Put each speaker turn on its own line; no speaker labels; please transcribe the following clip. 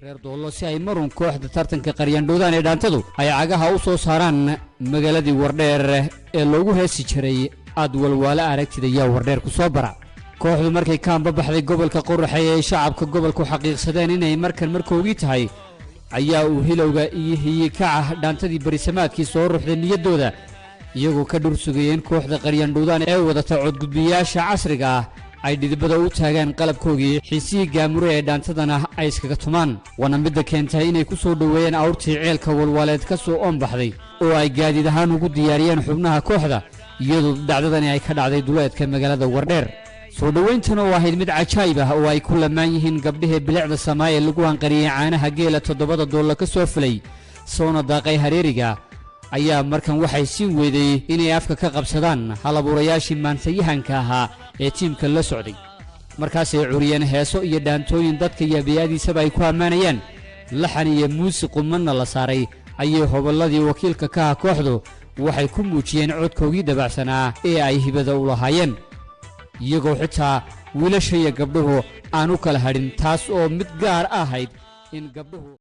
reer doolo si ay marun kooxda tartanka qaryaandhoodaan ee dhaantadu ay cagaha u soo saaraan magaaladii Wardheer ee loogu heesi jiray aad walwala aragtida yaa Wardheer ku soo bara kooxdu markay ka baxday gobolka Qorraxay ee shacabka gobolku xaqiiqsadeen inay markoogii tahay ayaa uu hilowga iyo hiyikaca dhaantadii barisamaadkii soo ruuxday niyadooda iyagoo ka dhursugayeen kooxda qaryaandhoodaan ee wadata codgudbiyaasha casriga ah ay dhidibada u taagaan qalabkoogii xiisii gaamure ee dhaantadana ay iskaga tumaan wana midda keentay inay ku soo dhaweeyeen awrtii ceelka walwaleed ka soo oonbaxday oo ay gaadiid ahaan ugu diyaariyeen xubnaha kooxda iyadoo dhacdadani ay ka dhacday duleedka magaalada Wardheer soo dhaweyntan oo ahayd mid cajaa'ib ah oo ay ku lamaan yihiin gabdhaha bilicda Soomaaliya lagu anqariyay caanaha geela 7 doolar ka soo fulay soona daaqay hareeriga ayaa markan waxay siin weeday inay afka ka qabsadaan halabuurayaashii maantayahanka ahaa ee tiimka la socday markaas ay curiyeen heeso iyo dhaantooyin dadka yaabiyadiisaba ay ku amaanayaan laxan iyo muusiq manna la saaray ayay hobolladii wakiilka ka ah kooxdu waxay ku muujiyeen codkoogii dabacsanaa ee ay hibada u lahaayeen iyagoo xitaa wiilasha iyo gabdhuhu aan u kala hadhin taas oo mid gaar ahayd in gabdhuhu